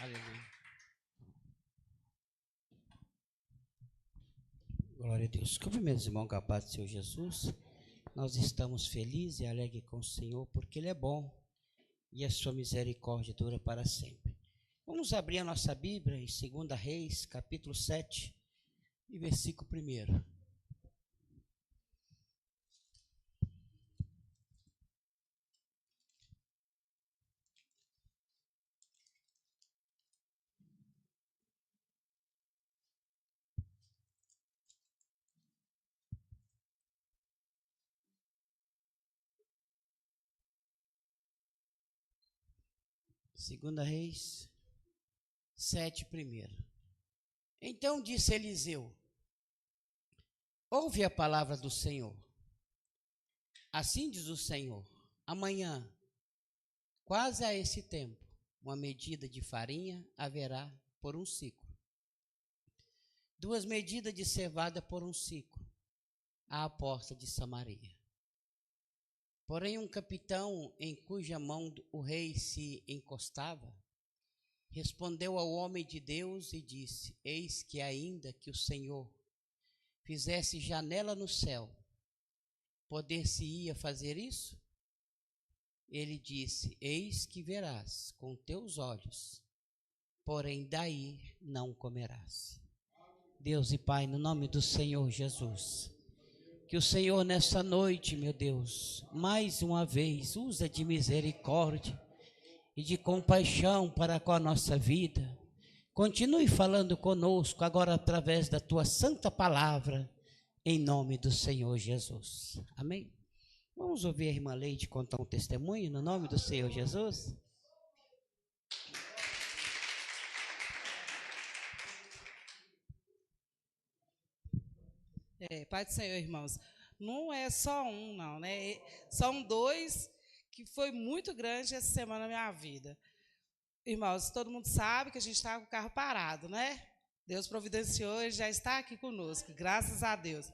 Aleluia. Glória a Deus. Cumprimentos, irmão, com a paz do Senhor Jesus. Nós estamos felizes e alegres com o Senhor, porque Ele é bom e a sua misericórdia dura para sempre. Vamos abrir a nossa Bíblia em 2 Reis, capítulo 7, e versículo 1. Segunda Reis 7, 1. Então disse Eliseu: ouve a palavra do Senhor. Assim diz o Senhor: amanhã, quase a esse tempo, uma medida de farinha haverá por um ciclo, 2 medidas de cevada por um ciclo, à porta de Samaria. Porém, um capitão em cuja mão o rei se encostava, respondeu ao homem de Deus e disse: eis que ainda que o Senhor fizesse janela no céu, poder-se-ia fazer isso? Ele disse: eis que verás com teus olhos, porém daí não comerás. Deus e Pai, no nome do Senhor Jesus, que o Senhor nessa noite, meu Deus, mais uma vez usa de misericórdia e de compaixão para com a nossa vida. Continue falando conosco agora através da tua santa palavra, em nome do Senhor Jesus. Amém? Vamos ouvir a irmã Leide contar um testemunho no nome do Senhor Jesus? Pai do Senhor, irmãos, não é só um, não, né? São dois que foi muito grande essa semana na minha vida. Irmãos, todo mundo sabe que a gente está com o carro parado, né? Deus providenciou e já está aqui conosco, graças a Deus.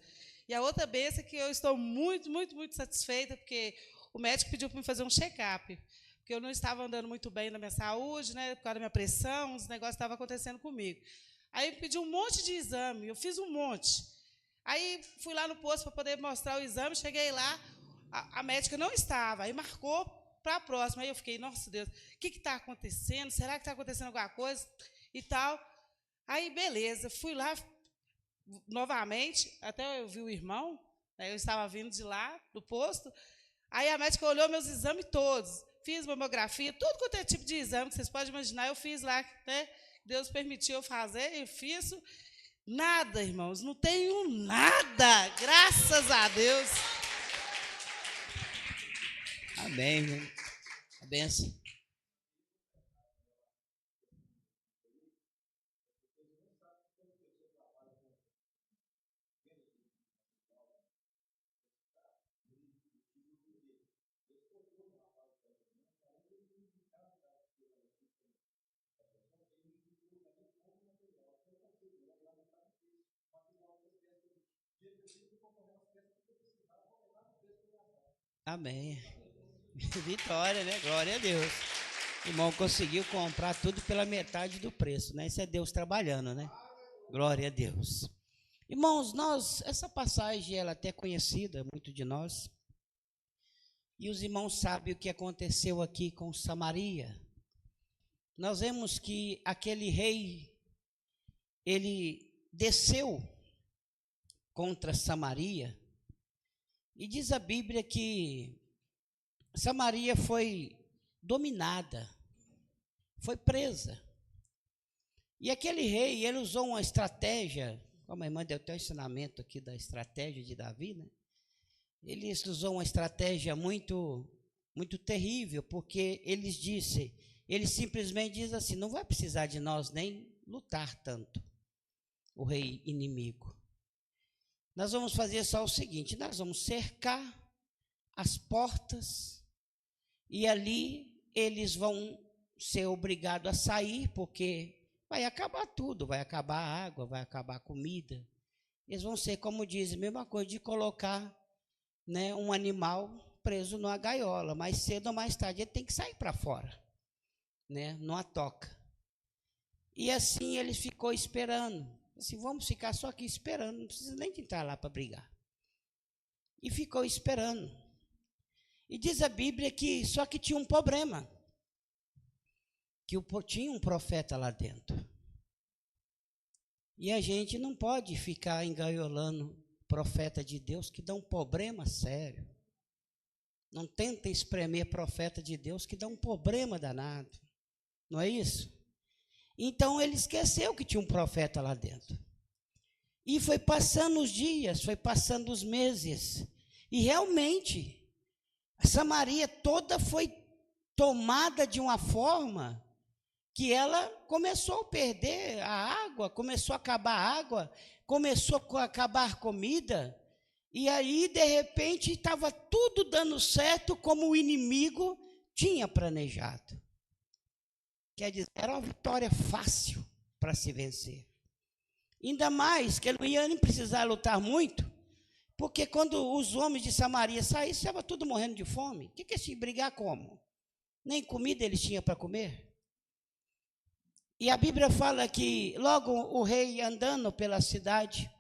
E a outra bênção é que eu estou muito, muito, muito satisfeita, porque o médico pediu para me fazer um check-up, porque eu não estava andando muito bem na minha saúde, né? Por causa da minha pressão, os negócios estavam acontecendo comigo. Aí me pediu um monte de exame, eu fiz um monte. Aí fui lá no posto para poder mostrar o exame, cheguei lá, a médica não estava, aí marcou para a próxima. Aí eu fiquei, nossa Deus, o que está acontecendo? Será que está acontecendo alguma coisa? E tal. Aí, beleza, fui lá novamente, até eu vi o irmão, né, eu estava vindo de lá, do posto. Aí a médica olhou meus exames todos, fiz mamografia, tudo quanto é tipo de exame que vocês podem imaginar, eu fiz lá, né? Deus permitiu eu fazer, eu fiz. Nada, irmãos, não tenho nada, graças a Deus. Amém, irmão. A benção. Amém. Vitória, né? Glória a Deus. O irmão conseguiu comprar tudo pela metade do preço, né? Isso é Deus trabalhando, né? Glória a Deus. Irmãos, essa passagem ela é até conhecida, muito de nós. E os irmãos sabem o que aconteceu aqui com Samaria. Nós vemos que aquele rei, ele desceu contra Samaria. E diz a Bíblia que Samaria foi dominada, foi presa. E aquele rei, ele usou uma estratégia, como a irmã deu até o ensinamento aqui da estratégia de Davi, né? Ele usou uma estratégia muito, muito terrível, porque ele simplesmente diz assim: não vai precisar de nós nem lutar tanto, o rei inimigo. Nós vamos fazer só o seguinte: nós vamos cercar as portas e ali eles vão ser obrigados a sair, porque vai acabar tudo, vai acabar a água, vai acabar a comida. Eles vão ser, como diz, a mesma coisa de colocar, né, um animal preso numa gaiola, mais cedo ou mais tarde ele tem que sair para fora, né, numa toca. E assim ele ficou esperando. Assim, vamos ficar só aqui esperando, não precisa nem tentar lá para brigar. E ficou esperando. E diz a Bíblia que só que tinha um problema. Que tinha um profeta lá dentro. E a gente não pode ficar engaiolando profeta de Deus que dá um problema sério. Não tenta espremer profeta de Deus que dá um problema danado. Não é isso? Então ele esqueceu que tinha um profeta lá dentro. E foi passando os dias, foi passando os meses. E realmente, a Samaria toda foi tomada de uma forma que ela começou a perder a água, começou a acabar a água, começou a acabar a comida. E aí, de repente, estava tudo dando certo como o inimigo tinha planejado. Quer dizer, era uma vitória fácil para se vencer. Ainda mais que ele não ia nem precisar lutar muito, porque quando os homens de Samaria saíram, estava tudo morrendo de fome. O que é se brigar como? Nem comida eles tinham para comer. E a Bíblia fala que logo o rei andando pela cidade,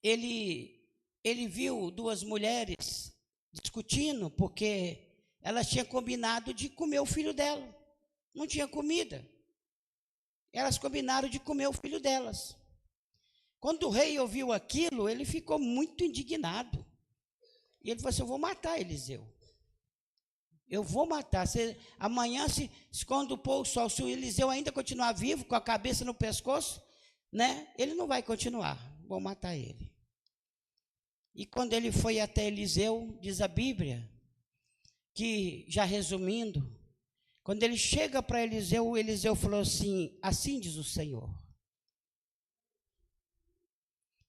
ele viu duas mulheres discutindo, porque elas tinham combinado de comer o filho dela. Não tinha comida. Elas combinaram de comer o filho delas. Quando o rei ouviu aquilo, ele ficou muito indignado. E ele falou assim, eu vou matar Eliseu. Eu vou matar. Amanhã quando o pôr o sol, se o Eliseu ainda continuar vivo, com a cabeça no pescoço, né, ele não vai continuar. Vou matar ele. E quando ele foi até Eliseu, diz a Bíblia, que, já resumindo, quando ele chega para Eliseu, o Eliseu falou assim, assim diz o Senhor,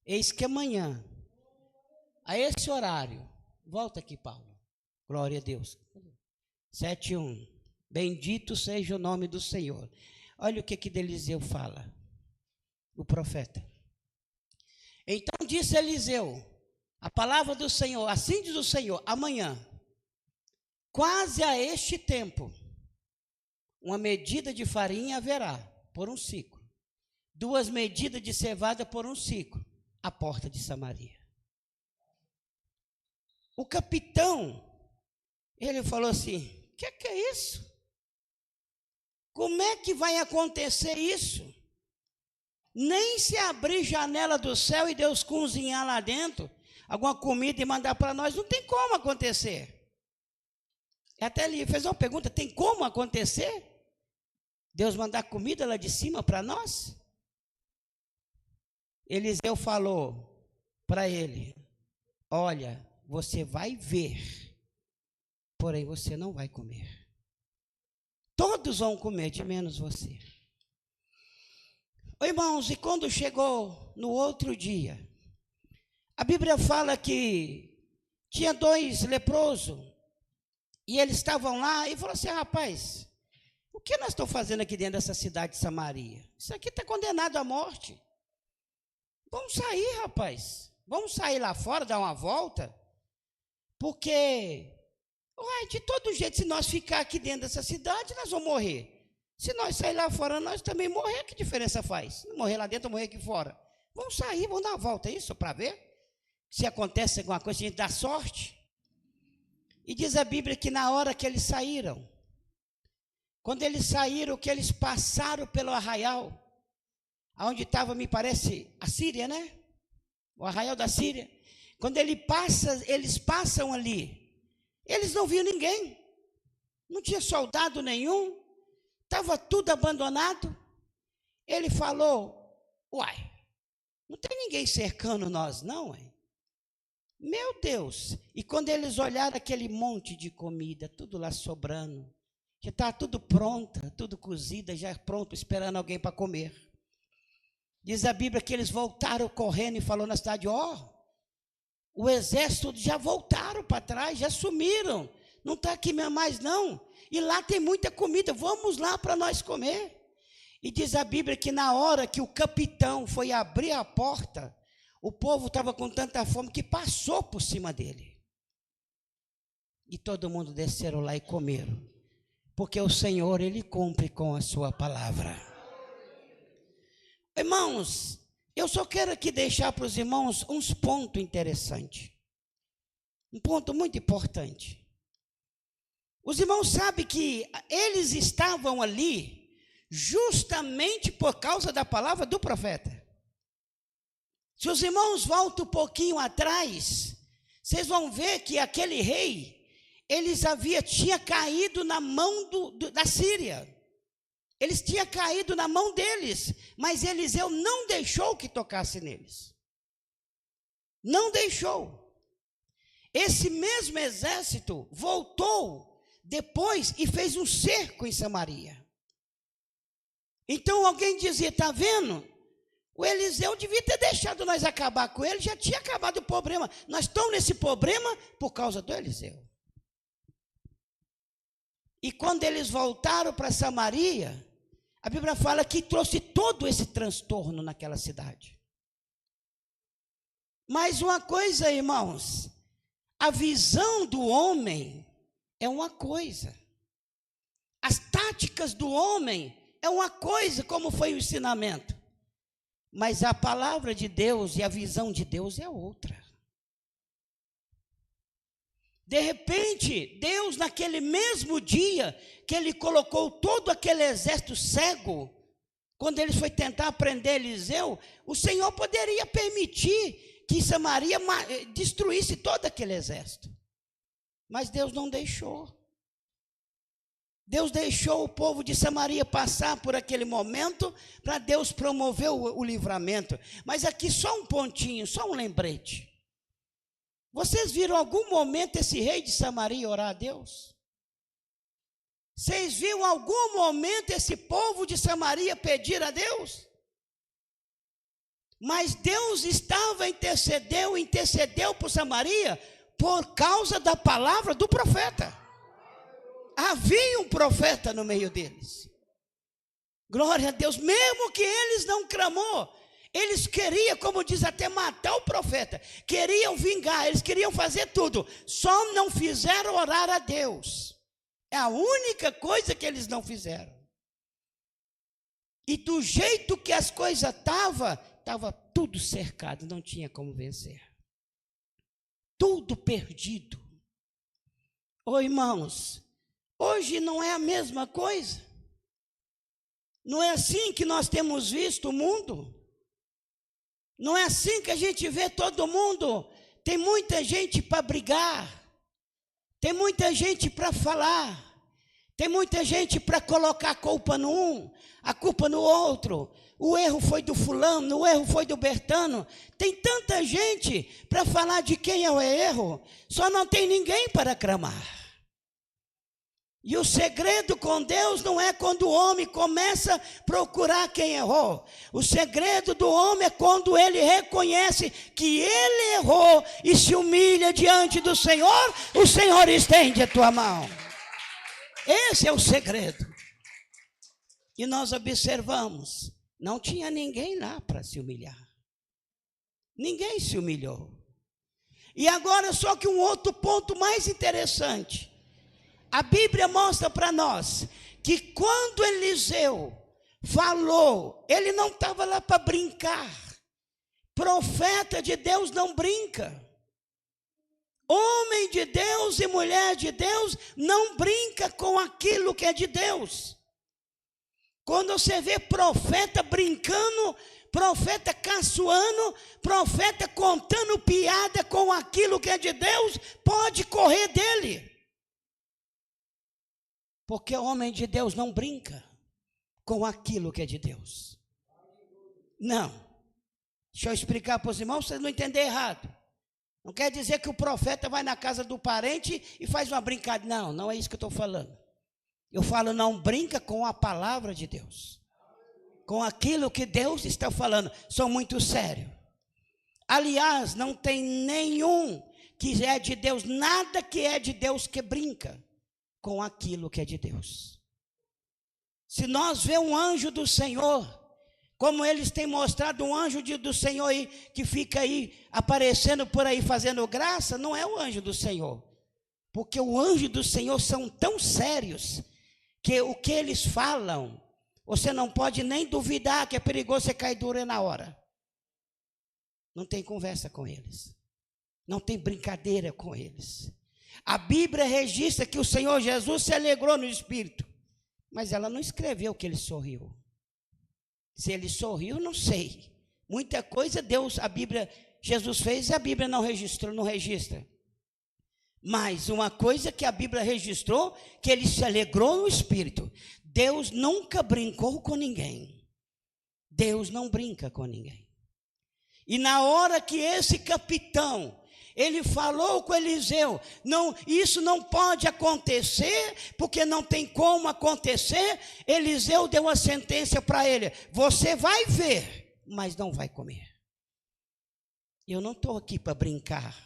eis que amanhã, a esse horário, volta aqui, Paulo, glória a Deus, 7:1, bendito seja o nome do Senhor. Olha o que Eliseu fala, o profeta. Então disse Eliseu, a palavra do Senhor, assim diz o Senhor, amanhã, quase a este tempo, uma medida de farinha haverá, por um ciclo, 2 medidas de cevada por um ciclo, à porta de Samaria. O capitão, ele falou assim, o que é isso? Como é que vai acontecer isso? Nem se abrir janela do céu e Deus cozinhar lá dentro, alguma comida e mandar para nós, não tem como acontecer. Até ele fez uma pergunta, tem como acontecer? Deus mandar comida lá de cima para nós? Eliseu falou para ele, olha, você vai ver, porém você não vai comer. Todos vão comer, de menos você. Irmãos, e quando chegou no outro dia, a Bíblia fala que tinha 2 leprosos, e eles estavam lá, e falou assim, rapaz, o que nós estamos fazendo aqui dentro dessa cidade de Samaria? Isso aqui está condenado à morte. Vamos sair, rapaz. Vamos sair lá fora, dar uma volta. Porque, de todo jeito, se nós ficar aqui dentro dessa cidade, nós vamos morrer. Se nós sair lá fora, nós também morrer, que diferença faz? Morrer lá dentro ou morrer aqui fora? Vamos sair, vamos dar uma volta, isso, para ver se acontece alguma coisa, a gente dá sorte. E diz a Bíblia que na hora que eles saíram, quando eles saíram, que eles passaram pelo arraial, onde estava, me parece, a Síria, né? O arraial da Síria. Quando eles passam ali, eles não viam ninguém. Não tinha soldado nenhum. Estava tudo abandonado. Ele falou, não tem ninguém cercando nós, não, uai. Meu Deus. E quando eles olharam aquele monte de comida, tudo lá sobrando, já estava tudo pronta, tudo cozida, já pronto, esperando alguém para comer. Diz a Bíblia que eles voltaram correndo e falou na cidade, o exército já voltaram para trás, já sumiram, não está aqui mais não, e lá tem muita comida, vamos lá para nós comer. E diz a Bíblia que na hora que o capitão foi abrir a porta, o povo estava com tanta fome que passou por cima dele. E todo mundo desceram lá e comeram. Porque o Senhor, Ele cumpre com a sua palavra. Irmãos, eu só quero aqui deixar para os irmãos uns pontos interessantes. Um ponto muito importante. Os irmãos sabem que eles estavam ali justamente por causa da palavra do profeta. Se os irmãos voltam um pouquinho atrás, vocês vão ver que aquele rei, tinha caído na mão da Síria. Eles tinham caído na mão deles, mas Eliseu não deixou que tocasse neles. Não deixou. Esse mesmo exército voltou depois e fez um cerco em Samaria. Então alguém dizia, está vendo? O Eliseu devia ter deixado nós acabar com ele, já tinha acabado o problema. Nós estamos nesse problema por causa do Eliseu. E quando eles voltaram para Samaria, a Bíblia fala que trouxe todo esse transtorno naquela cidade. Mas uma coisa, irmãos, a visão do homem é uma coisa. As táticas do homem é uma coisa, como foi o ensinamento. Mas a palavra de Deus e a visão de Deus é outra. De repente, Deus, naquele mesmo dia que ele colocou todo aquele exército cego, quando ele foi tentar prender Eliseu, o Senhor poderia permitir que Samaria destruísse todo aquele exército. Mas Deus não deixou. Deus deixou o povo de Samaria passar por aquele momento para Deus promover o livramento. Mas aqui só um pontinho, só um lembrete. Vocês viram algum momento esse rei de Samaria orar a Deus? Vocês viram algum momento esse povo de Samaria pedir a Deus? Mas Deus intercedeu por Samaria por causa da palavra do profeta. Havia um profeta no meio deles. Glória a Deus, mesmo que eles não clamou, eles queriam, como diz, até matar o profeta, queriam vingar, eles queriam fazer tudo, só não fizeram orar a Deus. É a única coisa que eles não fizeram. E do jeito que as coisas estava tudo cercado, não tinha como vencer. Tudo perdido. Ô irmãos, hoje não é a mesma coisa? Não é assim que nós temos visto o mundo? Não é assim que a gente vê todo mundo? Tem muita gente para brigar, tem muita gente para falar, tem muita gente para colocar a culpa no um, a culpa no outro. O erro foi do fulano, o erro foi do Bertano. Tem tanta gente para falar de quem é o erro, só não tem ninguém para clamar. E o segredo com Deus não é quando o homem começa a procurar quem errou. O segredo do homem é quando ele reconhece que ele errou e se humilha diante do Senhor, o Senhor estende a tua mão. Esse é o segredo. E nós observamos, não tinha ninguém lá para se humilhar. Ninguém se humilhou. E agora só que um outro ponto mais interessante. A Bíblia mostra para nós que quando Eliseu falou, ele não estava lá para brincar. Profeta de Deus não brinca. Homem de Deus e mulher de Deus não brinca com aquilo que é de Deus. Quando você vê profeta brincando, profeta caçoando, profeta contando piada com aquilo que é de Deus, pode correr dele. Porque o homem de Deus não brinca com aquilo que é de Deus. Não. Deixa eu explicar para os irmãos, para vocês não entenderem errado. Não quer dizer que o profeta vai na casa do parente e faz uma brincadeira. Não, não é isso que eu estou falando. Eu falo, não brinca com a palavra de Deus. Com aquilo que Deus está falando. Sou muito sério. Aliás, não tem nenhum que é de Deus, nada que é de Deus que brinca com aquilo que é de Deus. Se nós vemos um anjo do Senhor, como eles têm mostrado um anjo do Senhor aí, que fica aí aparecendo por aí fazendo graça, não é o anjo do Senhor. Porque o anjo do Senhor são tão sérios, que o que eles falam Você não pode nem duvidar que é perigoso você cair duro na hora. Não tem conversa com eles. Não tem brincadeira com eles. A Bíblia registra que o Senhor Jesus se alegrou no Espírito. Mas ela não escreveu que ele sorriu. Se ele sorriu, não sei. Muita coisa Jesus fez e a Bíblia não registrou, não registra. Mas uma coisa que a Bíblia registrou, que ele se alegrou no Espírito. Deus nunca brincou com ninguém. Deus não brinca com ninguém. E na hora que esse capitão, ele falou com Eliseu, não, isso não pode acontecer, porque não tem como acontecer. Eliseu deu a sentença para ele: você vai ver, mas não vai comer. Eu não estou aqui para brincar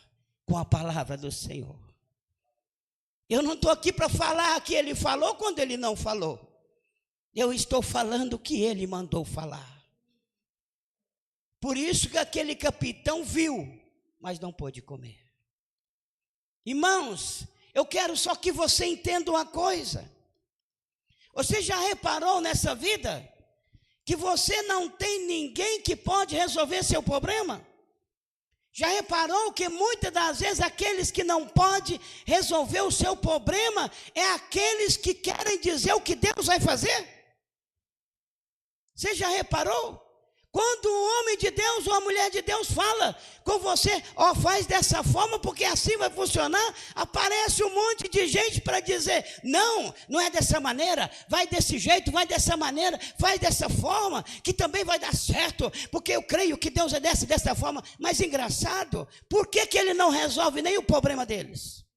com a palavra do Senhor. Eu não estou aqui para falar que ele falou quando ele não falou. Eu estou falando o que ele mandou falar. Por isso que aquele capitão viu, mas não pôde comer. Irmãos, eu quero só que você entenda uma coisa. Você já reparou nessa vida que você não tem ninguém que pode resolver seu problema? Já reparou que muitas das vezes aqueles que não podem resolver o seu problema é aqueles que querem dizer o que Deus vai fazer? Você já reparou? Quando um homem de Deus ou uma mulher de Deus fala com você, faz dessa forma porque assim vai funcionar, aparece um monte de gente para dizer: não, não é dessa maneira, vai desse jeito, vai dessa maneira, faz dessa forma, que também vai dar certo, porque eu creio que Deus é dessa forma. Mas engraçado, por que ele não resolve nem o problema deles?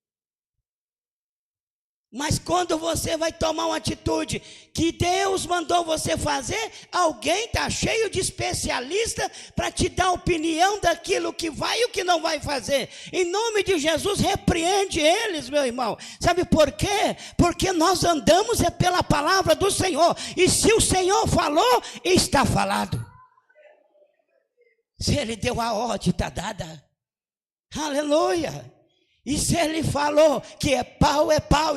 Mas quando você vai tomar uma atitude que Deus mandou você fazer, alguém está cheio de especialista para te dar opinião daquilo que vai e o que não vai fazer. Em nome de Jesus, repreende eles, meu irmão. Sabe por quê? Porque nós andamos pela palavra do Senhor. E se o Senhor falou, está falado. Se Ele deu a ordem, está dada. Aleluia. E se ele falou que é pau,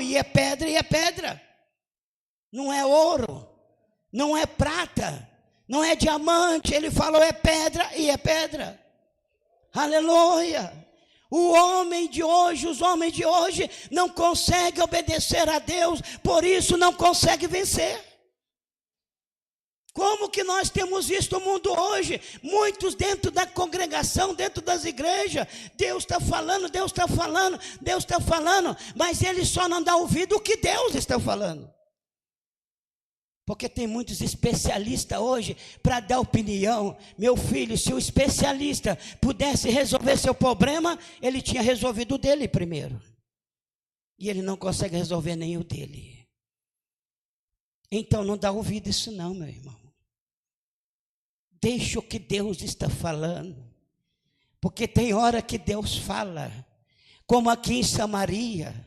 e é pedra, não é ouro, não é prata, não é diamante, ele falou é pedra e é pedra. Aleluia. Os homens de hoje não conseguem obedecer a Deus, por isso não conseguem vencer. Como que nós temos visto o mundo hoje? Muitos dentro da congregação, dentro das igrejas, Deus está falando, mas eles só não dão ouvido ao que Deus está falando. Porque tem muitos especialistas hoje para dar opinião. Meu filho, se o especialista pudesse resolver seu problema, ele tinha resolvido o dele primeiro. E ele não consegue resolver nem o dele. Então não dá ouvido a isso não, meu irmão. Deixa o que Deus está falando, porque tem hora que Deus fala, como aqui em Samaria,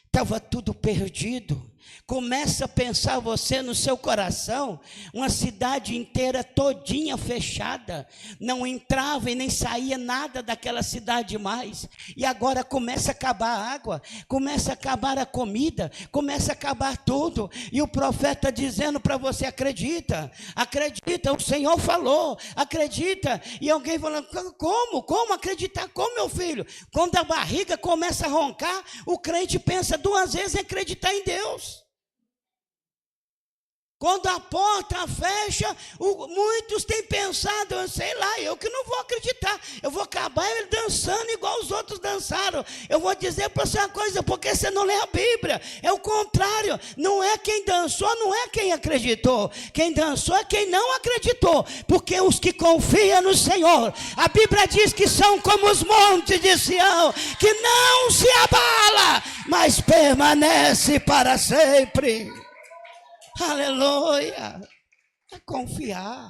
estava tudo perdido. Começa a pensar você no seu coração, uma cidade inteira todinha fechada, não entrava e nem saía nada daquela cidade mais, e agora começa a acabar a água, começa a acabar a comida, começa a acabar tudo, e o profeta dizendo para você: acredita, o Senhor falou, acredita. E alguém falando: como acreditar? Como, meu filho? Quando a barriga começa a roncar, o crente pensa duas vezes em acreditar em Deus. Quando a porta fecha, muitos têm pensado: sei lá, eu que não vou acreditar, eu vou acabar dançando igual os outros dançaram. Eu vou dizer para você uma coisa: porque você não lê a Bíblia, é o contrário. Não é quem dançou, não é quem acreditou, quem dançou é quem não acreditou, porque os que confiam no Senhor, a Bíblia diz que são como os montes de Sião, que não se abala, mas permanece para sempre. Aleluia. É confiar,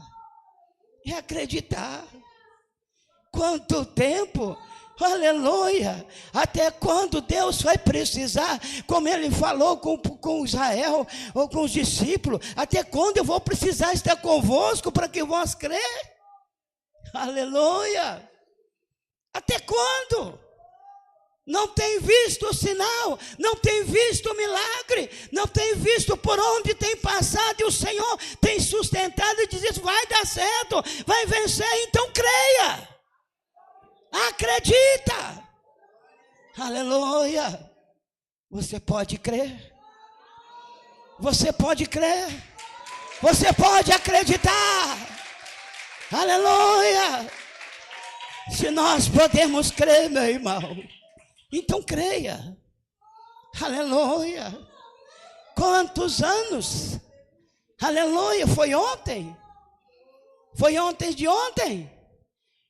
é acreditar. Quanto tempo, aleluia, até quando Deus vai precisar, como Ele falou com Israel, ou com os discípulos: até quando eu vou precisar estar convosco para que vós crer? Aleluia. Até quando? não tem visto o sinal, não tem visto o milagre, não tem visto por onde tem passado, e o Senhor tem sustentado e diz: vai dar certo, vai vencer, então creia, acredita, aleluia. Você pode crer, você pode crer, você pode acreditar, aleluia. Se nós podemos crer, meu irmão, então creia, aleluia. Quantos anos, aleluia, foi ontem, foi ontem de ontem,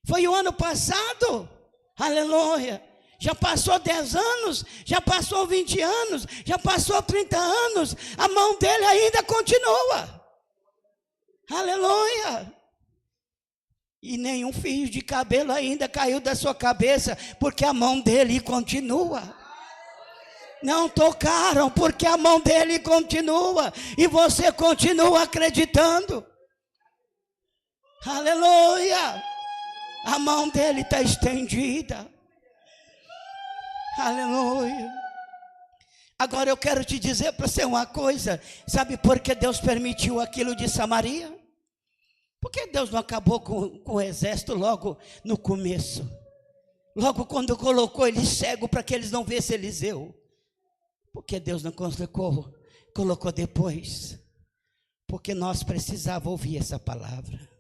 foi o ano passado, aleluia. Já passou 10 anos, já passou 20 anos, já passou 30 anos, a mão dele ainda continua, aleluia. E nenhum fio de cabelo ainda caiu da sua cabeça, porque a mão dele continua. Não tocaram, porque a mão dele continua, e você continua acreditando, aleluia. A mão dele está estendida, aleluia. Agora eu quero te dizer para você uma coisa: sabe por que Deus permitiu aquilo de Samaria? Por que Deus não acabou com o exército logo no começo? Logo quando colocou eles cego para que eles não vissem Eliseu? Por que Deus não colocou depois? Porque nós precisávamos ouvir essa palavra.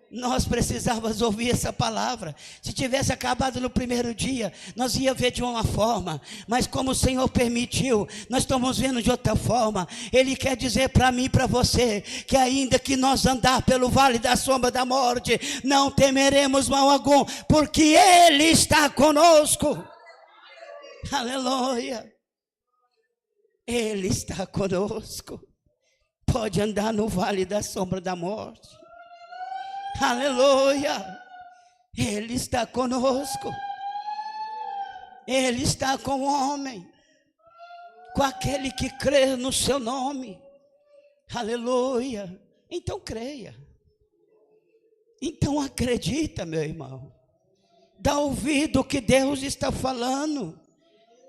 Nós precisávamos ouvir essa palavra. Se tivesse acabado no primeiro dia, nós ia ver de uma forma, mas como o Senhor permitiu, nós estamos vendo de outra forma. Ele quer dizer para mim e para você, que ainda que nós andar pelo vale da sombra da morte, não temeremos mal algum, porque Ele está conosco, aleluia. Ele está conosco. Pode andar no vale da sombra da morte, aleluia. Ele está conosco. Ele está com o homem, com aquele que crê no seu nome, aleluia. Então creia, então acredita, meu irmão. Dá ouvido o que Deus está falando,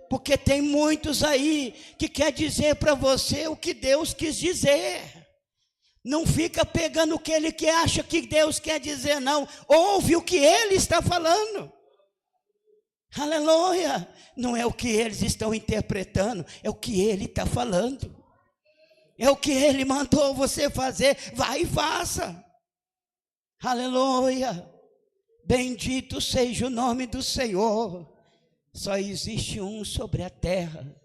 porque tem muitos aí que quer dizer para você o que Deus quis dizer. Não fica pegando o que ele que acha que Deus quer dizer, não. Ouve o que ele está falando, aleluia. Não é o que eles estão interpretando, é o que ele está falando, é o que ele mandou você fazer. Vai e faça, aleluia. Bendito seja o nome do Senhor. Só existe um sobre a terra,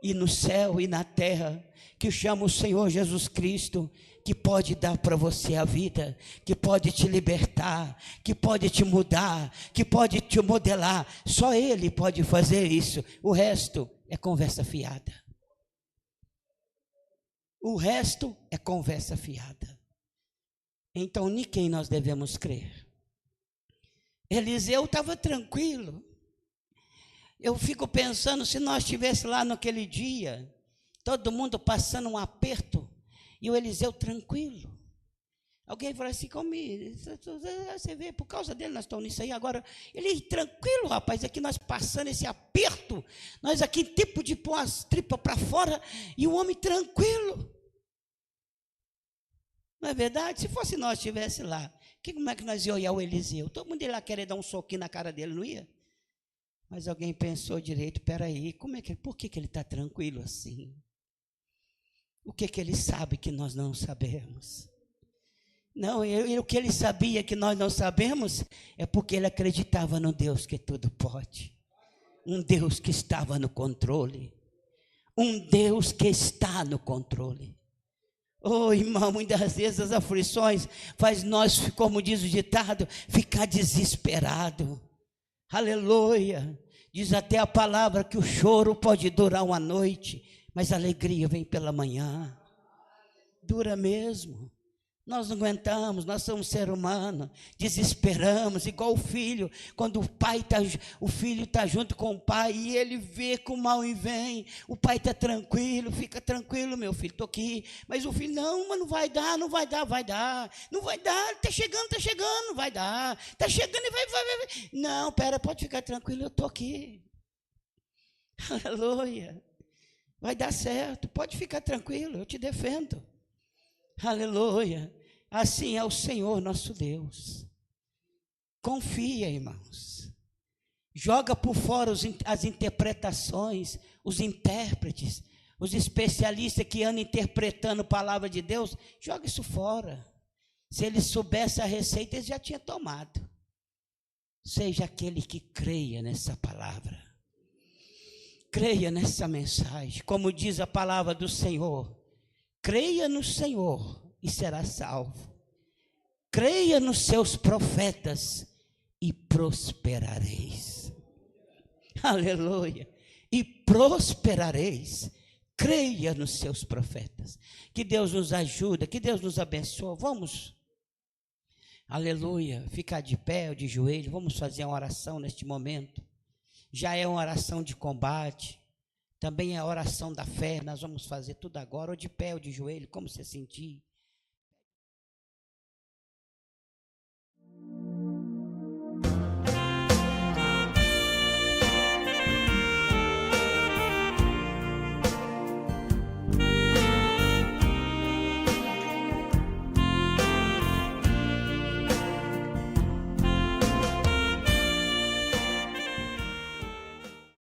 e no céu e na terra, que chama o Senhor Jesus Cristo, que pode dar para você a vida, que pode te libertar, que pode te mudar, que pode te modelar. Só Ele pode fazer isso. O resto é conversa fiada. O resto é conversa fiada. Então, em quem nós devemos crer? Eliseu estava tranquilo. Eu fico pensando, se nós estivéssemos lá naquele dia, todo mundo passando um aperto, e o Eliseu tranquilo. Alguém fala assim, como você vê, por causa dele nós estamos nisso aí agora. Ele tranquilo, rapaz, aqui nós passando esse aperto, nós aqui tipo de pôr as tripas para fora, e o homem tranquilo. Não é verdade? Se fosse nós estivesse lá, como é que nós ia olhar o Eliseu? Todo mundo ia lá querer dar um soquinho na cara dele, não ia? Mas alguém pensou direito, peraí, por que ele está tranquilo assim? O que ele sabe que nós não sabemos? Não, o que ele sabia que nós não sabemos, é porque ele acreditava no Deus que tudo pode. Um Deus que estava no controle. Um Deus que está no controle. Oh, irmão, muitas vezes as aflições faz nós, como diz o ditado, ficar desesperado. Aleluia. Diz até a palavra que o choro pode durar uma noite, mas a alegria vem pela manhã. Dura mesmo. Nós não aguentamos, nós somos ser humano, desesperamos, igual o filho, quando o filho está junto com o pai e ele vê que o mal vem, o pai está tranquilo, fica tranquilo, meu filho, estou aqui, mas o filho, não, mas não vai dar, não vai dar, está chegando, vai dar, está chegando e vai. Não, pera, pode ficar tranquilo, eu estou aqui, aleluia, vai dar certo, pode ficar tranquilo, eu te defendo, aleluia. Assim é o Senhor nosso Deus. Confia, irmãos. Joga por fora as interpretações, os intérpretes, os especialistas que andam interpretando a palavra de Deus. Joga isso fora. Se eles soubessem a receita, eles já tinham tomado. Seja aquele que creia nessa palavra. Creia nessa mensagem. Como diz a palavra do Senhor. Creia no Senhor e será salvo. Creia nos seus profetas e prosperareis. Aleluia. E prosperareis. Creia nos seus profetas. Que Deus nos ajude, que Deus nos abençoe. Vamos, aleluia, ficar de pé ou de joelho. Vamos fazer uma oração neste momento. Já é uma oração de combate. Também é a oração da fé. Nós vamos fazer tudo agora, ou de pé ou de joelho, como você sentir.